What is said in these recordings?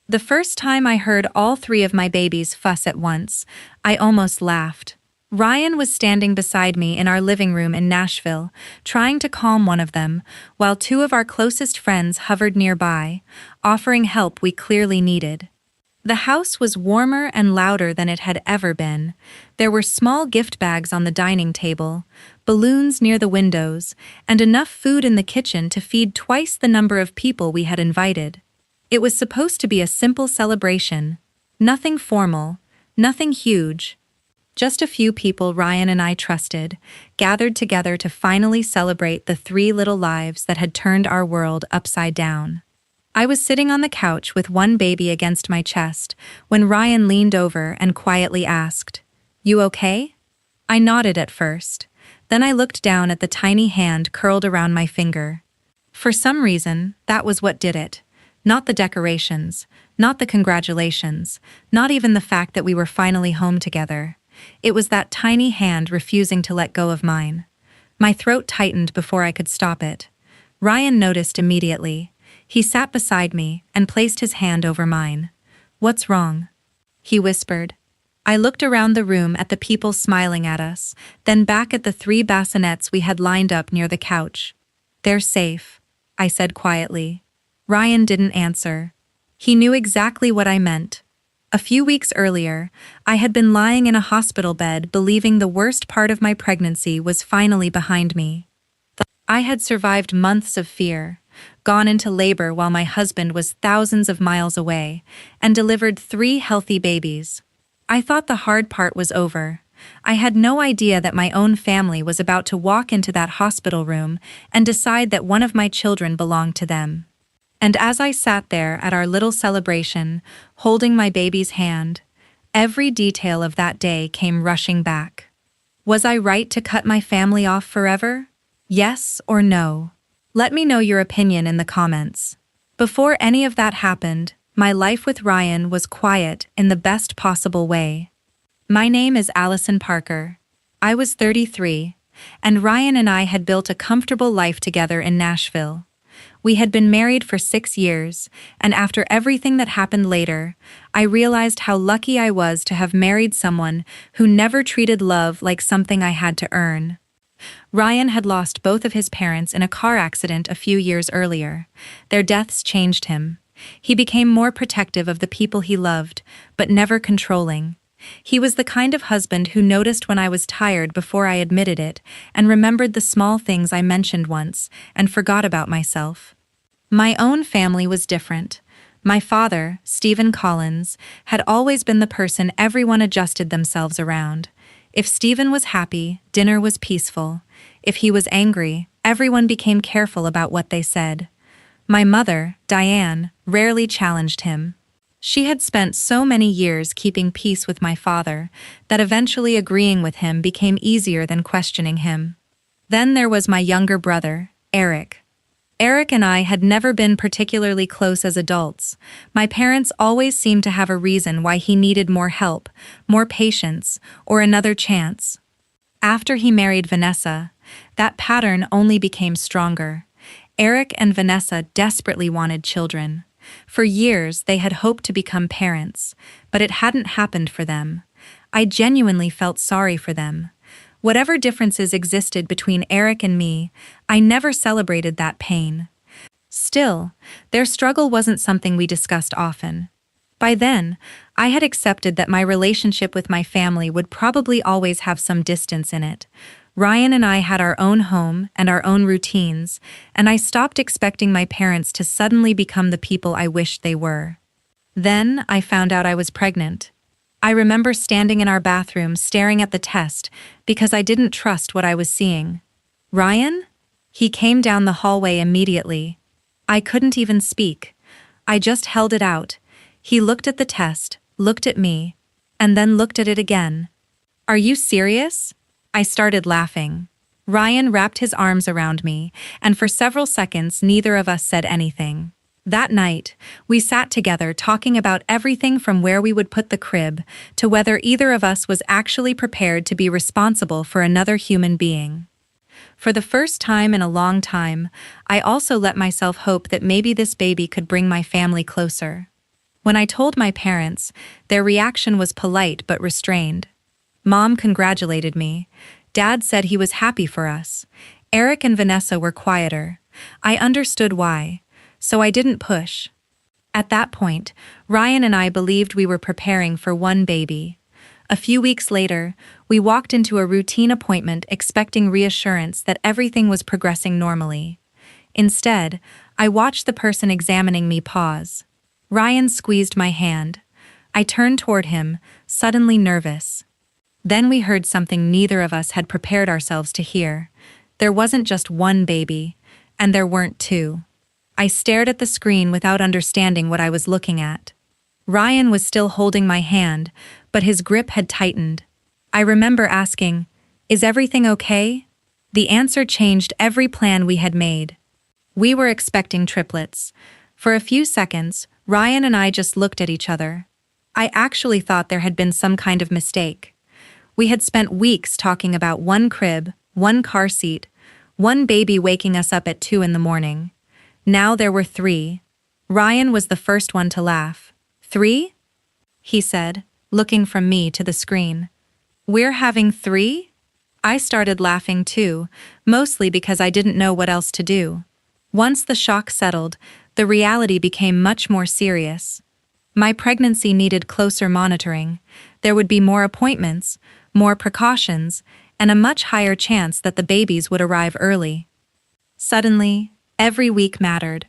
The first time I heard all three of my babies fuss at once, I almost laughed. Ryan was standing beside me in our living room in Nashville, trying to calm one of them, while two of our closest friends hovered nearby, offering help we clearly needed. The house was warmer and louder than it had ever been. There were small gift bags on the dining table, balloons near the windows, and enough food in the kitchen to feed twice the number of people we had invited. It was supposed to be a simple celebration. Nothing formal, nothing huge. Just a few people Ryan and I trusted, gathered together to finally celebrate the three little lives that had turned our world upside down. I was sitting on the couch with one baby against my chest when Ryan leaned over and quietly asked, "You okay?" I nodded at first. Then I looked down at the tiny hand curled around my finger. For some reason, that was what did it. Not the decorations, not the congratulations, not even the fact that we were finally home together. It was that tiny hand refusing to let go of mine. My throat tightened before I could stop it. Ryan noticed immediately. He sat beside me and placed his hand over mine. "What's wrong?" he whispered. I looked around the room at the people smiling at us, then back at the three bassinets we had lined up near the couch. "They're safe," I said quietly. Ryan didn't answer. He knew exactly what I meant. A few weeks earlier, I had been lying in a hospital bed believing the worst part of my pregnancy was finally behind me. I had survived months of fear, gone into labor while my husband was thousands of miles away, and delivered 3 healthy babies. I thought the hard part was over. I had no idea that my own family was about to walk into that hospital room and decide that one of my children belonged to them. And as I sat there at our little celebration, holding my baby's hand, every detail of that day came rushing back. Was I right to cut my family off forever? Yes or no? Let me know your opinion in the comments. Before any of that happened, my life with Ryan was quiet in the best possible way. My name is Allison Parker. I was 33, and Ryan and I had built a comfortable life together in Nashville. We had been married for 6 years, and after everything that happened later, I realized how lucky I was to have married someone who never treated love like something I had to earn. Ryan had lost both of his parents in a car accident a few years earlier. Their deaths changed him. He became more protective of the people he loved, but never controlling. He was the kind of husband who noticed when I was tired before I admitted it, and remembered the small things I mentioned once, and forgot about myself. My own family was different. My father, Stephen Collins, had always been the person everyone adjusted themselves around. If Stephen was happy, dinner was peaceful. If he was angry, everyone became careful about what they said. My mother, Diane, rarely challenged him. She had spent so many years keeping peace with my father that eventually agreeing with him became easier than questioning him. Then there was my younger brother, Eric. Eric and I had never been particularly close as adults. My parents always seemed to have a reason why he needed more help, more patience, or another chance. After he married Vanessa, that pattern only became stronger. Eric and Vanessa desperately wanted children. For years, they had hoped to become parents, but it hadn't happened for them. I genuinely felt sorry for them. Whatever differences existed between Eric and me, I never celebrated that pain. Still, their struggle wasn't something we discussed often. By then, I had accepted that my relationship with my family would probably always have some distance in it. Ryan and I had our own home and our own routines, and I stopped expecting my parents to suddenly become the people I wished they were. Then I found out I was pregnant. I remember standing in our bathroom staring at the test because I didn't trust what I was seeing. "Ryan?" He came down the hallway immediately. I couldn't even speak. I just held it out. He looked at the test, looked at me, and then looked at it again. "Are you serious?" I started laughing. Ryan wrapped his arms around me, and for several seconds neither of us said anything. That night, we sat together talking about everything from where we would put the crib to whether either of us was actually prepared to be responsible for another human being. For the first time in a long time, I also let myself hope that maybe this baby could bring my family closer. When I told my parents, their reaction was polite but restrained. Mom congratulated me. Dad said he was happy for us. Eric and Vanessa were quieter. I understood why, so I didn't push. At that point, Ryan and I believed we were preparing for one baby. A few weeks later, we walked into a routine appointment expecting reassurance that everything was progressing normally. Instead, I watched the person examining me pause. Ryan squeezed my hand. I turned toward him, suddenly nervous. Then we heard something neither of us had prepared ourselves to hear. There wasn't just one baby, and there weren't two. I stared at the screen without understanding what I was looking at. Ryan was still holding my hand, but his grip had tightened. I remember asking, "Is everything okay?" The answer changed every plan we had made. We were expecting triplets. For a few seconds, Ryan and I just looked at each other. I actually thought there had been some kind of mistake. We had spent weeks talking about one crib, one car seat, one baby waking us up at 2 in the morning. Now there were 3. Ryan was the first one to laugh. "3?" he said, looking from me to the screen. "We're having 3?" I started laughing too, mostly because I didn't know what else to do. Once the shock settled, the reality became much more serious. My pregnancy needed closer monitoring. There would be more appointments, more precautions, and a much higher chance that the babies would arrive early. Suddenly, every week mattered.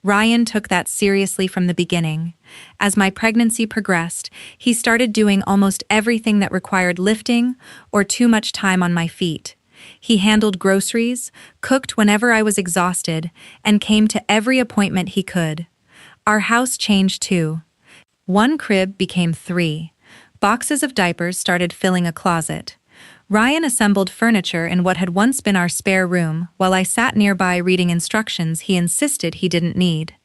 Ryan took that seriously from the beginning. As my pregnancy progressed, he started doing almost everything that required lifting or too much time on my feet. He handled groceries, cooked whenever I was exhausted, and came to every appointment he could. Our house changed too. One crib became 3. Boxes of diapers started filling a closet. Ryan assembled furniture in what had once been our spare room while I sat nearby reading instructions he insisted he didn't need.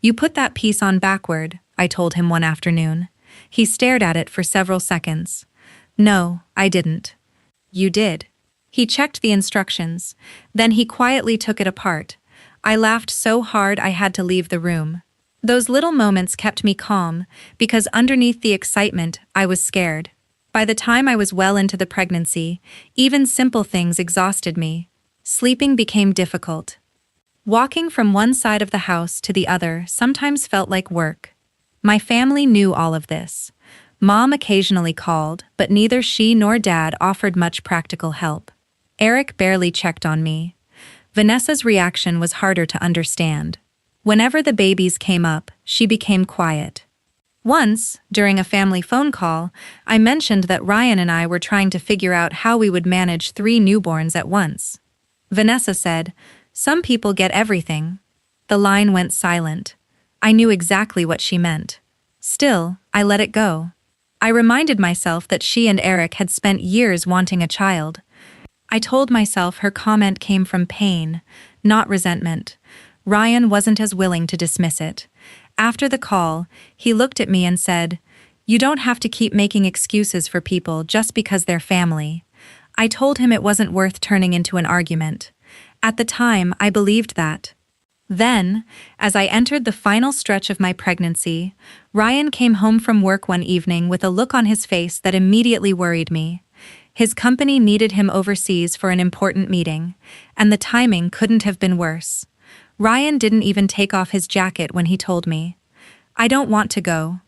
"You put that piece on backward," I told him one afternoon. He stared at it for several seconds. "No, I didn't." "You did." He checked the instructions. Then he quietly took it apart. I laughed so hard I had to leave the room. Those little moments kept me calm, because underneath the excitement, I was scared. By the time I was well into the pregnancy, even simple things exhausted me. Sleeping became difficult. Walking from one side of the house to the other sometimes felt like work. My family knew all of this. Mom occasionally called, but neither she nor Dad offered much practical help. Eric barely checked on me. Vanessa's reaction was harder to understand. Whenever the babies came up, she became quiet. Once, during a family phone call, I mentioned that Ryan and I were trying to figure out how we would manage 3 newborns at once. Vanessa said, "Some people get everything." The line went silent. I knew exactly what she meant. Still, I let it go. I reminded myself that she and Eric had spent years wanting a child. I told myself her comment came from pain, not resentment. Ryan wasn't as willing to dismiss it. After the call, he looked at me and said, "You don't have to keep making excuses for people just because they're family." I told him it wasn't worth turning into an argument. At the time, I believed that. Then, as I entered the final stretch of my pregnancy, Ryan came home from work one evening with a look on his face that immediately worried me. His company needed him overseas for an important meeting, and the timing couldn't have been worse. Ryan didn't even take off his jacket when he told me, "I don't want to go."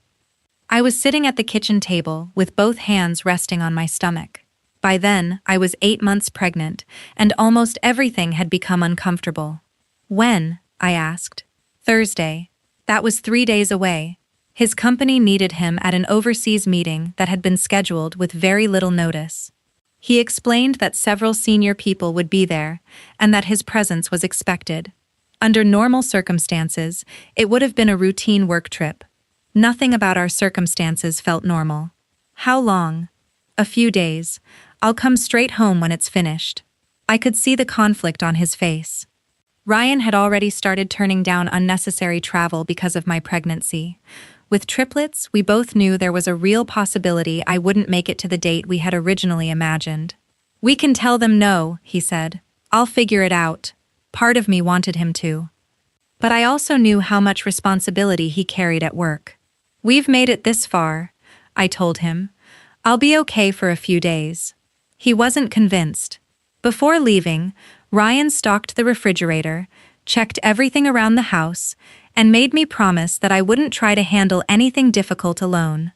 I was sitting at the kitchen table with both hands resting on my stomach. By then, I was 8 months pregnant, and almost everything had become uncomfortable. "When?" I asked. "Thursday." That was 3 days away. His company needed him at an overseas meeting that had been scheduled with very little notice. He explained that several senior people would be there, and that his presence was expected. Under normal circumstances, it would have been a routine work trip. Nothing about our circumstances felt normal. "How long?" "A few days. I'll come straight home when it's finished." I could see the conflict on his face. Ryan had already started turning down unnecessary travel because of my pregnancy. With triplets, we both knew there was a real possibility I wouldn't make it to the date we had originally imagined. "We can tell them no," he said. "I'll figure it out." Part of me wanted him to. But I also knew how much responsibility he carried at work. "We've made it this far," I told him. "I'll be okay for a few days." He wasn't convinced. Before leaving, Ryan stocked the refrigerator, checked everything around the house, and made me promise that I wouldn't try to handle anything difficult alone.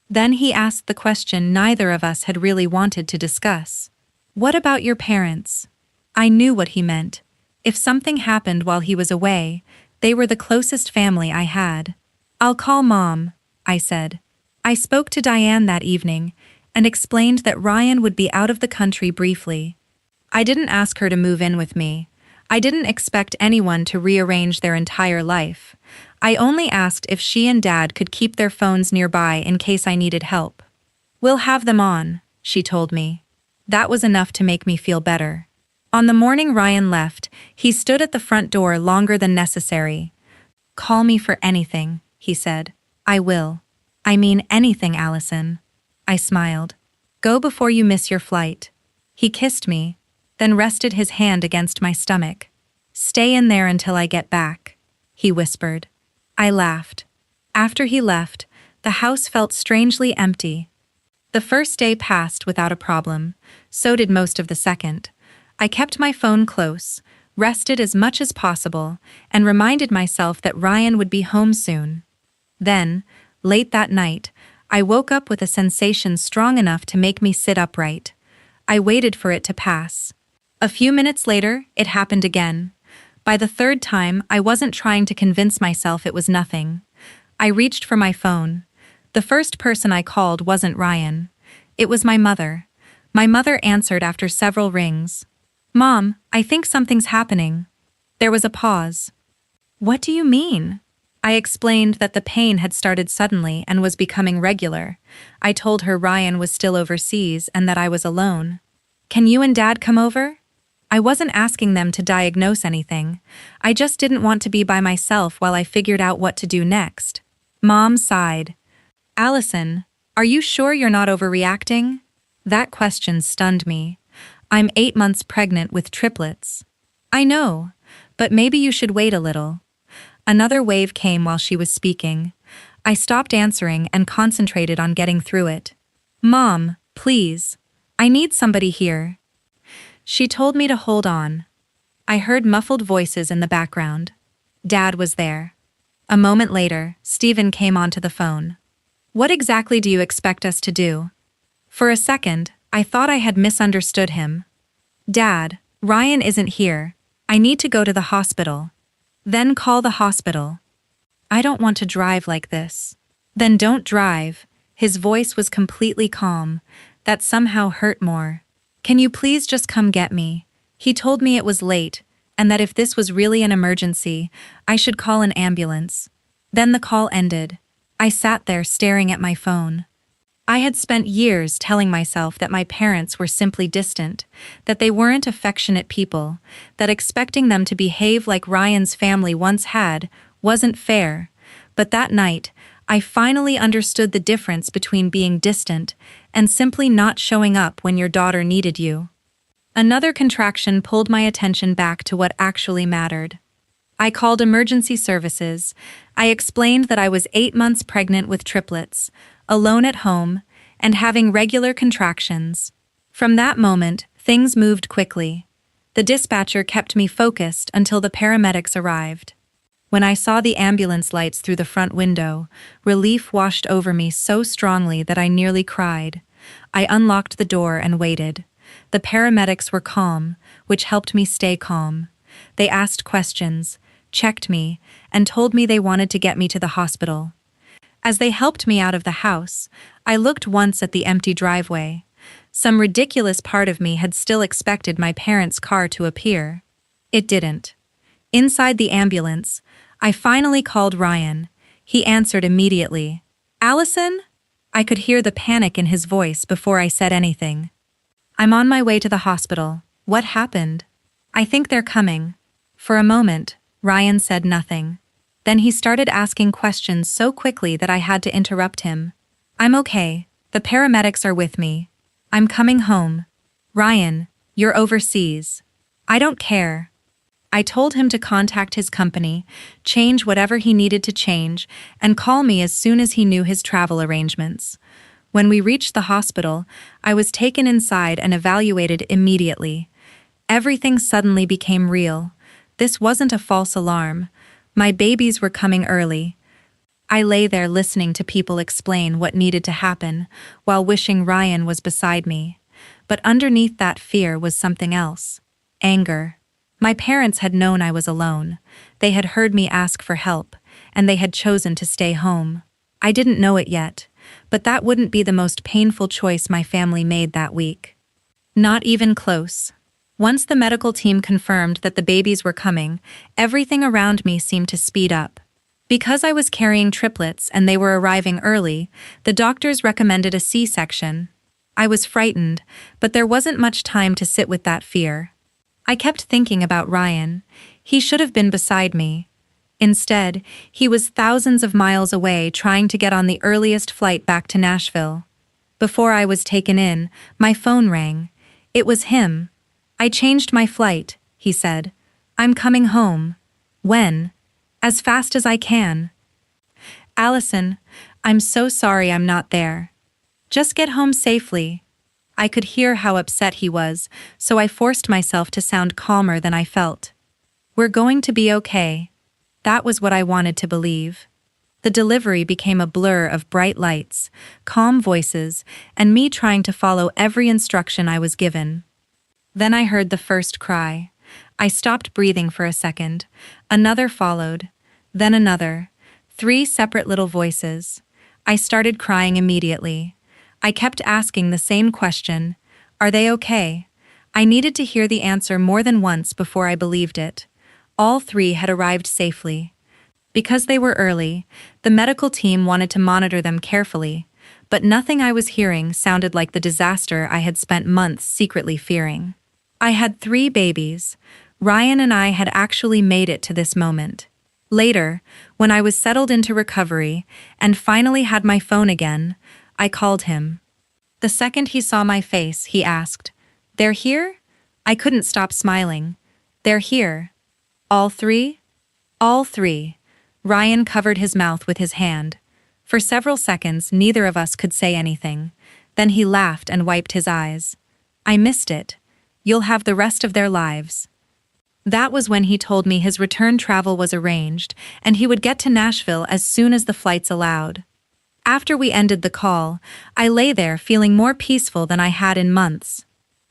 Then he asked the question neither of us had really wanted to discuss. "What about your parents?" I knew what he meant. If something happened while he was away, they were the closest family I had. "I'll call Mom," I said. I spoke to Diane that evening and explained that Ryan would be out of the country briefly. I didn't ask her to move in with me. I didn't expect anyone to rearrange their entire life. I only asked if she and Dad could keep their phones nearby in case I needed help. "We'll have them on," she told me. That was enough to make me feel better. On the morning Ryan left, he stood at the front door longer than necessary. "Call me for anything," he said. "I will. I mean anything, Allison." I smiled. "Go before you miss your flight." He kissed me, then rested his hand against my stomach. "Stay in there until I get back," he whispered. I laughed. After he left, the house felt strangely empty. The first day passed without a problem, so did most of the second. I kept my phone close, rested as much as possible, and reminded myself that Ryan would be home soon. Then, late that night, I woke up with a sensation strong enough to make me sit upright. I waited for it to pass. A few minutes later, it happened again. By the third time, I wasn't trying to convince myself it was nothing. I reached for my phone. The first person I called wasn't Ryan. It was my mother. My mother answered after several rings. "Mom, I think something's happening." There was a pause. "What do you mean?" I explained that the pain had started suddenly and was becoming regular. I told her Ryan was still overseas and that I was alone. "Can you and Dad come over?" I wasn't asking them to diagnose anything. I just didn't want to be by myself while I figured out what to do next. Mom sighed. "Allison, are you sure you're not overreacting?" That question stunned me. I'm 8 months pregnant with triplets. "I know, but maybe you should wait a little." Another wave came while she was speaking. I stopped answering and concentrated on getting through it. "Mom, please. I need somebody here." She told me to hold on. I heard muffled voices in the background. Dad was there. A moment later, Stephen came onto the phone. "What exactly do you expect us to do?" For a second, I thought I had misunderstood him. "Dad, Ryan isn't here. I need to go to the hospital." "Then call the hospital." "I don't want to drive like this." "Then don't drive." His voice was completely calm. That somehow hurt more. "Can you please just come get me?" He told me it was late, and that if this was really an emergency, I should call an ambulance. Then the call ended. I sat there staring at my phone. I had spent years telling myself that my parents were simply distant, that they weren't affectionate people, that expecting them to behave like Ryan's family once had wasn't fair. But that night, I finally understood the difference between being distant and simply not showing up when your daughter needed you. Another contraction pulled my attention back to what actually mattered. I called emergency services. I explained that I was 8 months pregnant with triplets, alone at home, and having regular contractions. From that moment, things moved quickly. The dispatcher kept me focused until the paramedics arrived. When I saw the ambulance lights through the front window, relief washed over me so strongly that I nearly cried. I unlocked the door and waited. The paramedics were calm, which helped me stay calm. They asked questions, checked me, and told me they wanted to get me to the hospital. As they helped me out of the house, I looked once at the empty driveway. Some ridiculous part of me had still expected my parents' car to appear. It didn't. Inside the ambulance, I finally called Ryan. He answered immediately. "Allison?" I could hear the panic in his voice before I said anything. "I'm on my way to the hospital. What happened?" "I think they're coming." For a moment, Ryan said nothing. Then he started asking questions so quickly that I had to interrupt him. "I'm okay. The paramedics are with me. I'm coming home." "Ryan, you're overseas." "I don't care." I told him to contact his company, change whatever he needed to change, and call me as soon as he knew his travel arrangements. When we reached the hospital, I was taken inside and evaluated immediately. Everything suddenly became real. This wasn't a false alarm. My babies were coming early. I lay there listening to people explain what needed to happen, while wishing Ryan was beside me. But underneath that fear was something else. Anger. My parents had known I was alone. They had heard me ask for help, and they had chosen to stay home. I didn't know it yet, but that wouldn't be the most painful choice my family made that week. Not even close. Once the medical team confirmed that the babies were coming, everything around me seemed to speed up. Because I was carrying triplets and they were arriving early, the doctors recommended a C-section. I was frightened, but there wasn't much time to sit with that fear. I kept thinking about Ryan. He should have been beside me. Instead, he was thousands of miles away trying to get on the earliest flight back to Nashville. Before I was taken in, my phone rang. It was him. "I changed my flight," he said. "I'm coming home." "When?" "As fast as I can." "Allison, I'm so sorry I'm not there. Just get home safely." I could hear how upset he was, so I forced myself to sound calmer than I felt. "We're going to be okay." That was what I wanted to believe. The delivery became a blur of bright lights, calm voices, and me trying to follow every instruction I was given. Then I heard the first cry. I stopped breathing for a second. Another followed. Then another. 3 separate little voices. I started crying immediately. I kept asking the same question. Are they okay? I needed to hear the answer more than once before I believed it. All 3 had arrived safely. Because they were early, the medical team wanted to monitor them carefully, but nothing I was hearing sounded like the disaster I had spent months secretly fearing. I had 3 babies. Ryan and I had actually made it to this moment. Later, when I was settled into recovery and finally had my phone again, I called him. The second he saw my face, he asked, "They're here?" I couldn't stop smiling. "They're here." "All 3?" "All 3. Ryan covered his mouth with his hand. For several seconds, neither of us could say anything. Then he laughed and wiped his eyes. "I missed it. You'll have the rest of their lives." That was when he told me his return travel was arranged, and he would get to Nashville as soon as the flights allowed. After we ended the call, I lay there feeling more peaceful than I had in months.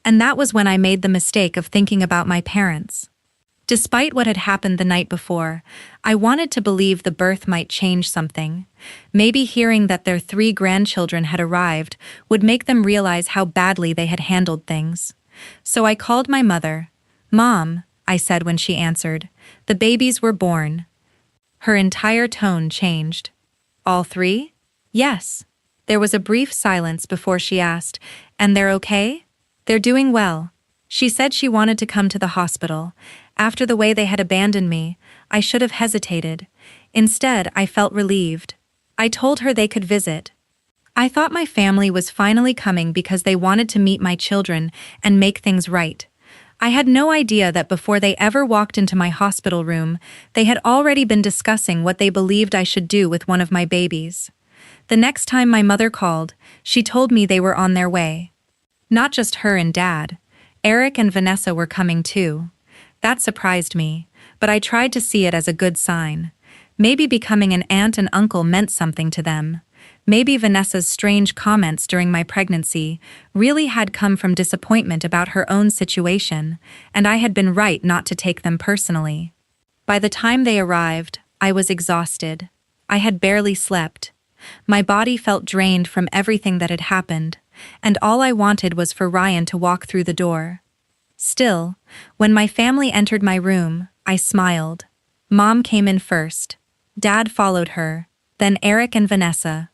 And that was when I made the mistake of thinking about my parents. Despite what had happened the night before, I wanted to believe the birth might change something. Maybe hearing that their 3 grandchildren had arrived would make them realize how badly they had handled things. So I called my mother. "Mom," I said when she answered, "the babies were born." Her entire tone changed. "All 3? "Yes." There was a brief silence before she asked, "And they're okay?" "They're doing well." She said she wanted to come to the hospital. After the way they had abandoned me, I should have hesitated. Instead, I felt relieved. I told her they could visit. I thought my family was finally coming because they wanted to meet my children and make things right. I had no idea that before they ever walked into my hospital room, they had already been discussing what they believed I should do with one of my babies. The next time my mother called, she told me they were on their way. Not just her and Dad. Eric and Vanessa were coming too. That surprised me, but I tried to see it as a good sign. Maybe becoming an aunt and uncle meant something to them. Maybe Vanessa's strange comments during my pregnancy really had come from disappointment about her own situation, and I had been right not to take them personally. By the time they arrived, I was exhausted. I had barely slept. My body felt drained from everything that had happened, and all I wanted was for Ryan to walk through the door. Still, when my family entered my room, I smiled. Mom came in first. Dad followed her, then Eric and Vanessa.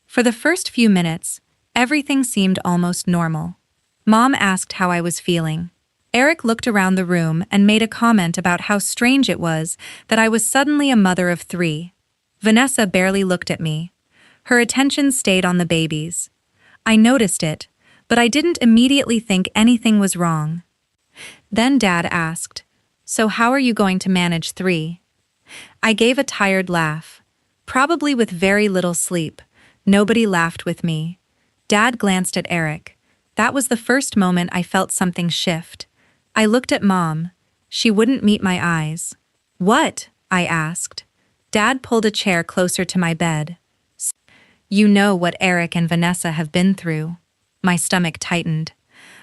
For the first few minutes, everything seemed almost normal. Mom asked how I was feeling. Eric looked around the room and made a comment about how strange it was that I was suddenly a mother of 3. Vanessa barely looked at me. Her attention stayed on the babies. I noticed it, but I didn't immediately think anything was wrong. Then Dad asked, So how are you going to manage 3? I gave a tired laugh. Probably with very little sleep. Nobody laughed with me. Dad glanced at Eric. That was the first moment I felt something shift. I looked at Mom. She wouldn't meet my eyes. What? I asked. Dad pulled a chair closer to my bed. You know what Eric and Vanessa have been through. My stomach tightened.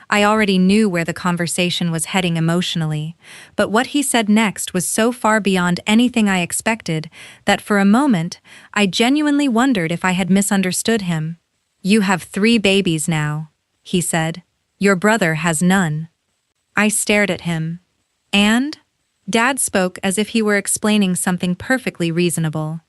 I already knew where the conversation was heading emotionally, but what he said next was so far beyond anything I expected that for a moment, I genuinely wondered if I had misunderstood him. You have 3 babies now, he said. Your brother has none. I stared at him. And? Dad spoke as if he were explaining something perfectly reasonable.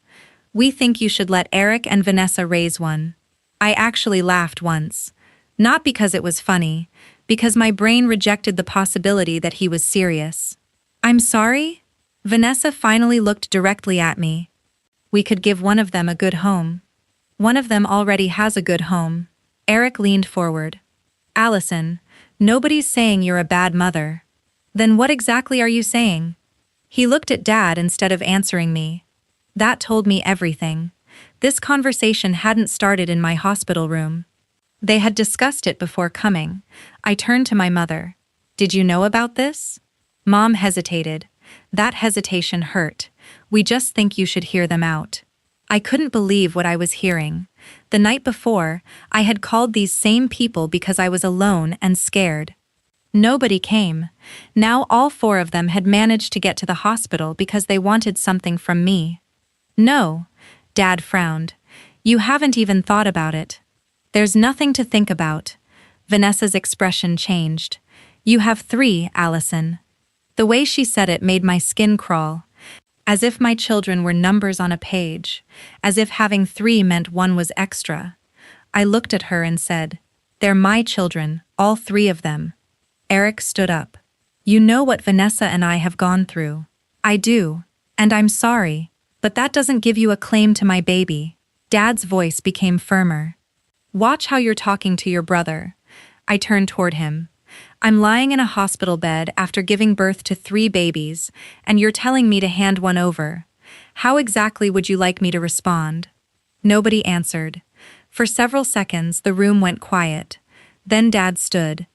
We think you should let Eric and Vanessa raise one. I actually laughed once. Not because it was funny, because my brain rejected the possibility that he was serious. I'm sorry? Vanessa finally looked directly at me. We could give one of them a good home. One of them already has a good home. Eric leaned forward. Allison, nobody's saying you're a bad mother. Then what exactly are you saying? He looked at Dad instead of answering me. That told me everything. This conversation hadn't started in my hospital room. They had discussed it before coming. I turned to my mother. Did you know about this? Mom hesitated. That hesitation hurt. We just think you should hear them out. I couldn't believe what I was hearing. The night before, I had called these same people because I was alone and scared. Nobody came. Now all 4 of them had managed to get to the hospital because they wanted something from me. No, Dad frowned. You haven't even thought about it. There's nothing to think about. Vanessa's expression changed. You have 3, Allison. The way she said it made my skin crawl. As if my children were numbers on a page. As if having 3 meant one was extra. I looked at her and said, They're my children, all 3 of them. Eric stood up. You know what Vanessa and I have gone through. I do. And I'm sorry. But that doesn't give you a claim to my baby. Dad's voice became firmer. Watch how you're talking to your brother. I turned toward him. I'm lying in a hospital bed after giving birth to 3 babies, and you're telling me to hand one over. How exactly would you like me to respond? Nobody answered. For several seconds, the room went quiet. Then Dad stood.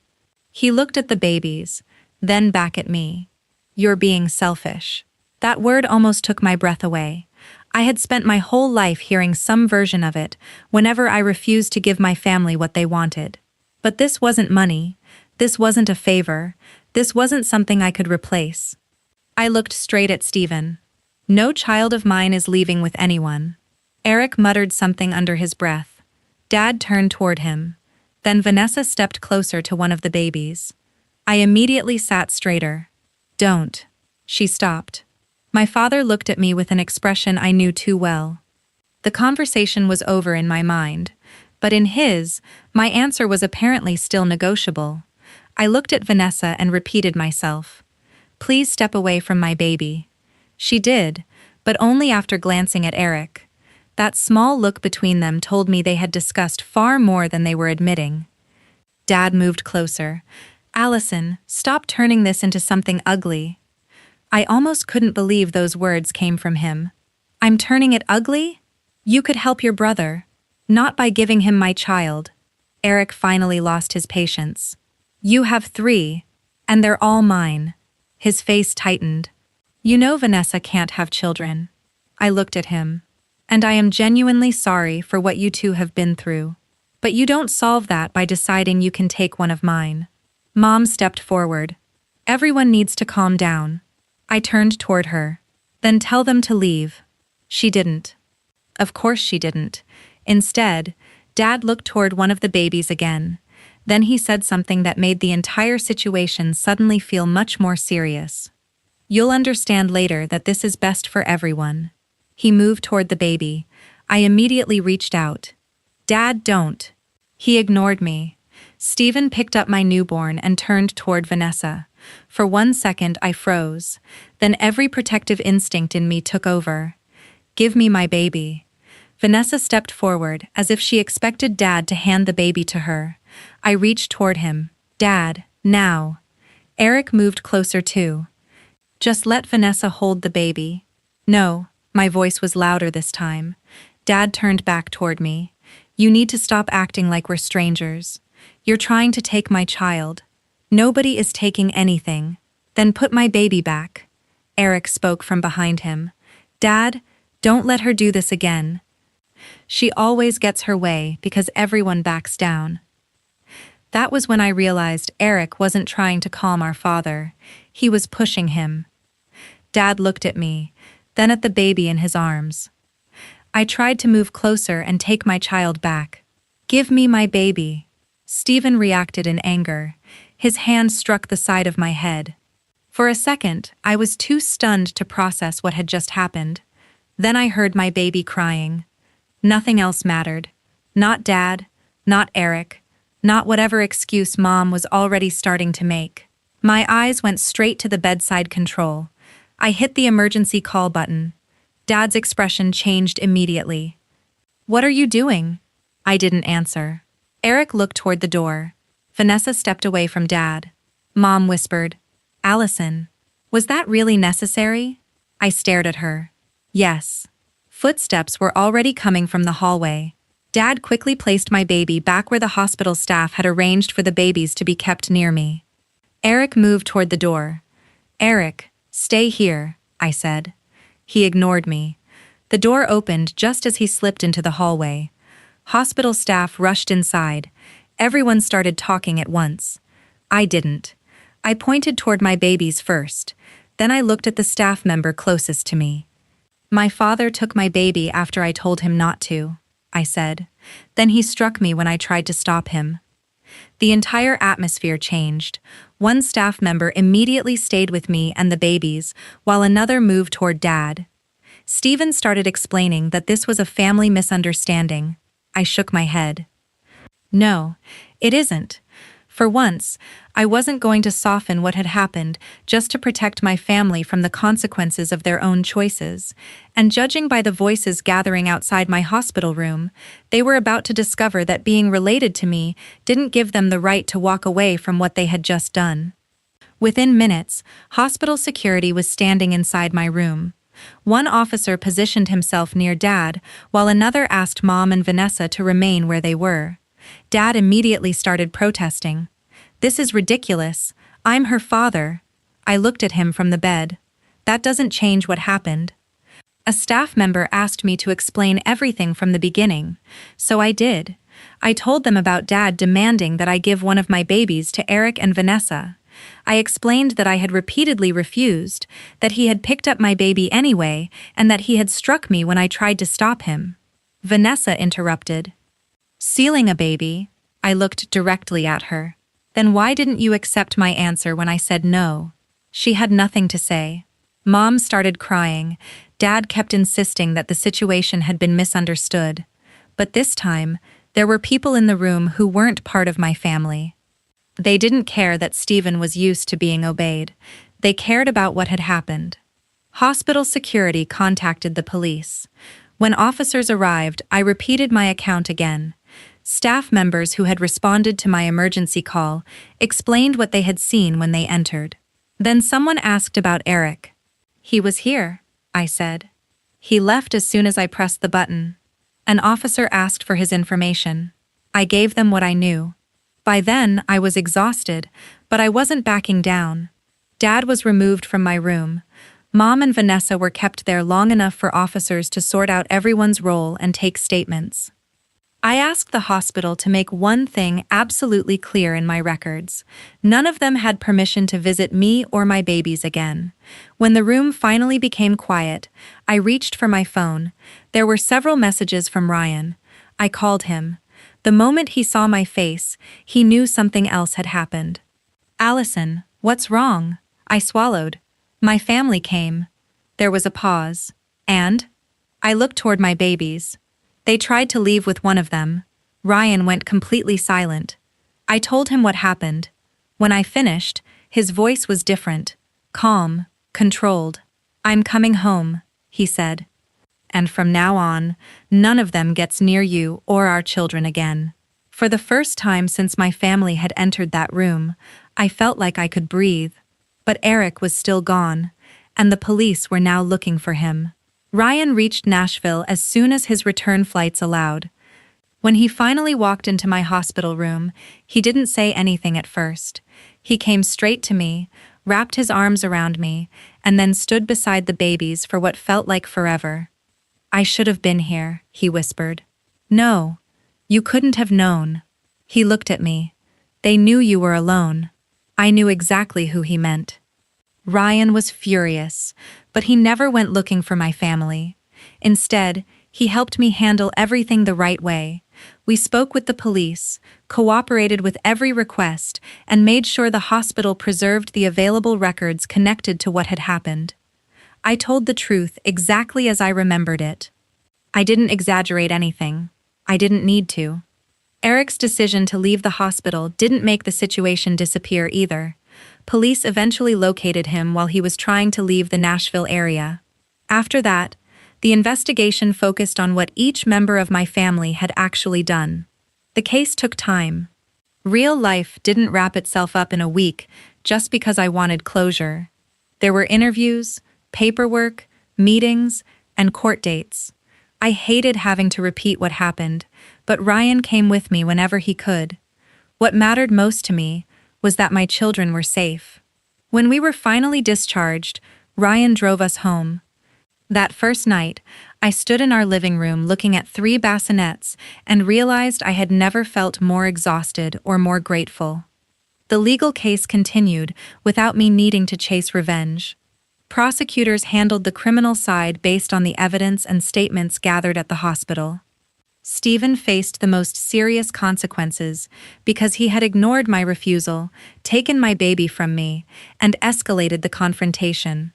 He looked at the babies, then back at me. You're being selfish. That word almost took my breath away. I had spent my whole life hearing some version of it whenever I refused to give my family what they wanted. But this wasn't money. This wasn't a favor. This wasn't something I could replace. I looked straight at Stephen. No child of mine is leaving with anyone. Eric muttered something under his breath. Dad turned toward him. Then Vanessa stepped closer to one of the babies. I immediately sat straighter. Don't. She stopped. My father looked at me with an expression I knew too well. The conversation was over in my mind, but in his, my answer was apparently still negotiable. I looked at Vanessa and repeated myself. Please step away from my baby. She did, but only after glancing at Eric. That small look between them told me they had discussed far more than they were admitting. Dad moved closer. Allison, stop turning this into something ugly. I almost couldn't believe those words came from him. I'm turning it ugly? You could help your brother. Not by giving him my child. Eric finally lost his patience. You have 3, and they're all mine. His face tightened. You know Vanessa can't have children. I looked at him. And I am genuinely sorry for what you 2 have been through. But you don't solve that by deciding you can take one of mine. Mom stepped forward. Everyone needs to calm down. I turned toward her. Then tell them to leave. She didn't. Of course she didn't. Instead, Dad looked toward one of the babies again. Then he said something that made the entire situation suddenly feel much more serious. You'll understand later that this is best for everyone. He moved toward the baby. I immediately reached out. Dad, don't. He ignored me. Stephen picked up my newborn and turned toward Vanessa. For 1 second, I froze. Then every protective instinct in me took over. Give me my baby. Vanessa stepped forward, as if she expected Dad to hand the baby to her. I reached toward him. Dad, now. Eric moved closer too. Just let Vanessa hold the baby. No, my voice was louder this time. Dad turned back toward me. You need to stop acting like we're strangers. You're trying to take my child. Nobody is taking anything. Then put my baby back. Eric spoke from behind him. Dad, don't let her do this again. She always gets her way because everyone backs down. That was when I realized Eric wasn't trying to calm our father. He was pushing him. Dad looked at me, then at the baby in his arms. I tried to move closer and take my child back. Give me my baby. Stephen reacted in anger. His hand struck the side of my head. For a second, I was too stunned to process what had just happened. Then I heard my baby crying. Nothing else mattered. Not Dad, not Eric, not whatever excuse Mom was already starting to make. My eyes went straight to the bedside control. I hit the emergency call button. Dad's expression changed immediately. What are you doing? I didn't answer. Eric looked toward the door. Vanessa stepped away from Dad. Mom whispered, Allison, was that really necessary? I stared at her. Yes. Footsteps were already coming from the hallway. Dad quickly placed my baby back where the hospital staff had arranged for the babies to be kept near me. Eric moved toward the door. Eric, stay here, I said. He ignored me. The door opened just as he slipped into the hallway. Hospital staff rushed inside. Everyone started talking at once. I didn't. I pointed toward my babies first. Then I looked at the staff member closest to me. My father took my baby after I told him not to, I said. Then he struck me when I tried to stop him. The entire atmosphere changed. One staff member immediately stayed with me and the babies, while another moved toward Dad. Stephen started explaining that this was a family misunderstanding. I shook my head. No, it isn't. For once, I wasn't going to soften what had happened just to protect my family from the consequences of their own choices. And judging by the voices gathering outside my hospital room, they were about to discover that being related to me didn't give them the right to walk away from what they had just done. Within minutes, hospital security was standing inside my room. One officer positioned himself near Dad, while another asked Mom and Vanessa to remain where they were. Dad immediately started protesting. This is ridiculous. I'm her father. I looked at him from the bed. That doesn't change what happened. A staff member asked me to explain everything from the beginning, so I did. I told them about Dad demanding that I give one of my babies to Eric and Vanessa. I explained that I had repeatedly refused, that he had picked up my baby anyway, and that he had struck me when I tried to stop him. Vanessa interrupted. Sealing a baby? I looked directly at her. Then why didn't you accept my answer when I said no? She had nothing to say. Mom started crying. Dad kept insisting that the situation had been misunderstood. But this time, there were people in the room who weren't part of my family. They didn't care that Stephen was used to being obeyed. They cared about what had happened. Hospital security contacted the police. When officers arrived, I repeated my account again. Staff members who had responded to my emergency call explained what they had seen when they entered. Then someone asked about Eric. He was here, I said. He left as soon as I pressed the button. An officer asked for his information. I gave them what I knew. By then, I was exhausted, but I wasn't backing down. Dad was removed from my room. Mom and Vanessa were kept there long enough for officers to sort out everyone's role and take statements. I asked the hospital to make one thing absolutely clear in my records. None of them had permission to visit me or my babies again. When the room finally became quiet, I reached for my phone. There were several messages from Ryan. I called him. The moment he saw my face, he knew something else had happened. Allison, what's wrong? I swallowed. My family came. There was a pause. And? I looked toward my babies. They tried to leave with one of them. Ryan went completely silent. I told him what happened. When I finished, his voice was different. Calm, controlled. I'm coming home, he said. And from now on, none of them gets near you or our children again. For the first time since my family had entered that room, I felt like I could breathe. But Eric was still gone. and the police were now looking for him. Ryan reached Nashville as soon as his return flights allowed. When he finally walked into my hospital room, he didn't say anything at first. He came straight to me, wrapped his arms around me, and then stood beside the babies for what felt like forever. "I should have been here," he whispered. "No, you couldn't have known." He looked at me. "They knew you were alone." I knew exactly who he meant. Ryan was furious, but he never went looking for my family. Instead, he helped me handle everything the right way. We spoke with the police, cooperated with every request, and made sure the hospital preserved the available records connected to what had happened. I told the truth exactly as I remembered it. I didn't exaggerate anything. I didn't need to. Eric's decision to leave the hospital didn't make the situation disappear either. Police eventually located him while he was trying to leave the Nashville area. After that, the investigation focused on what each member of my family had actually done. The case took time. Real life didn't wrap itself up in a week just because I wanted closure. There were interviews, paperwork, meetings, and court dates. I hated having to repeat what happened, but Ryan came with me whenever he could. What mattered most to me was that my children were safe. When we were finally discharged, Ryan drove us home. That first night, I stood in our living room looking at 3 bassinets and realized I had never felt more exhausted or more grateful. The legal case continued without me needing to chase revenge. Prosecutors handled the criminal side based on the evidence and statements gathered at the hospital. Stephen faced the most serious consequences because he had ignored my refusal, taken my baby from me, and escalated the confrontation.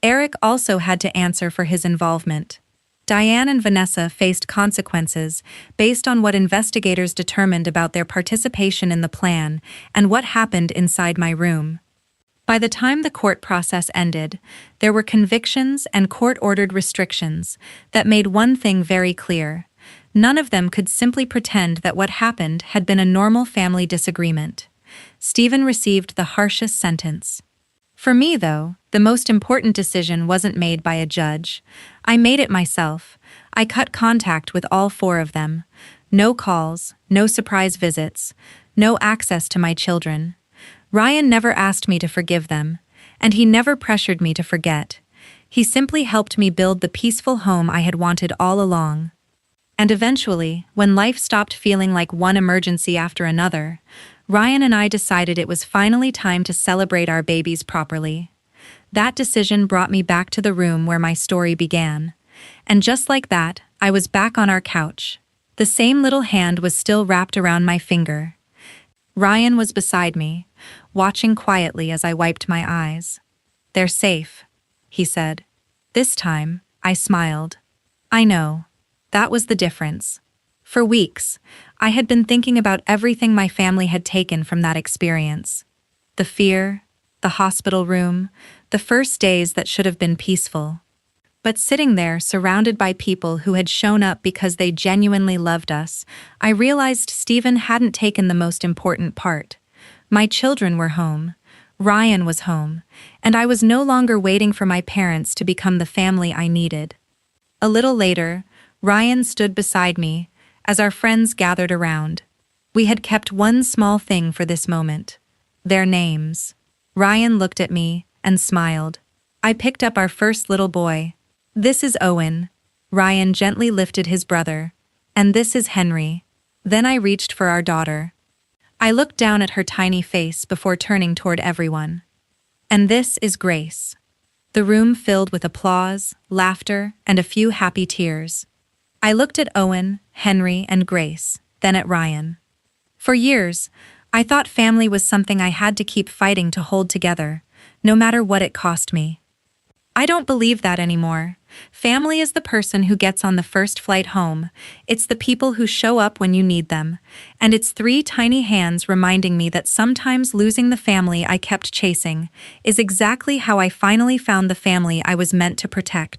Eric also had to answer for his involvement. Diane and Vanessa faced consequences based on what investigators determined about their participation in the plan and what happened inside my room. By the time the court process ended, there were convictions and court-ordered restrictions that made one thing very clear. None of them could simply pretend that what happened had been a normal family disagreement. Stephen received the harshest sentence. For me, though, the most important decision wasn't made by a judge. I made it myself. I cut contact with all 4 of them. No calls, no surprise visits, no access to my children. Ryan never asked me to forgive them, and he never pressured me to forget. He simply helped me build the peaceful home I had wanted all along. And eventually, when life stopped feeling like one emergency after another, Ryan and I decided it was finally time to celebrate our babies properly. That decision brought me back to the room where my story began. And just like that, I was back on our couch. The same little hand was still wrapped around my finger. Ryan was beside me, watching quietly as I wiped my eyes. "They're safe," he said. This time, I smiled. I know. That was the difference. For weeks, I had been thinking about everything my family had taken from that experience. The fear, the hospital room, the first days that should have been peaceful. But sitting there, surrounded by people who had shown up because they genuinely loved us, I realized Stephen hadn't taken the most important part. My children were home, Ryan was home, and I was no longer waiting for my parents to become the family I needed. A little later, Ryan stood beside me as our friends gathered around. We had kept one small thing for this moment: their names. Ryan looked at me and smiled. I picked up our first little boy. "This is Owen." Ryan gently lifted his brother. "And this is Henry." Then I reached for our daughter. I looked down at her tiny face before turning toward everyone. "And this is Grace." The room filled with applause, laughter, and a few happy tears. I looked at Owen, Henry, and Grace, then at Ryan. For years, I thought family was something I had to keep fighting to hold together, no matter what it cost me. I don't believe that anymore. Family is the person who gets on the first flight home. It's the people who show up when you need them. And it's 3 tiny hands reminding me that sometimes losing the family I kept chasing is exactly how I finally found the family I was meant to protect.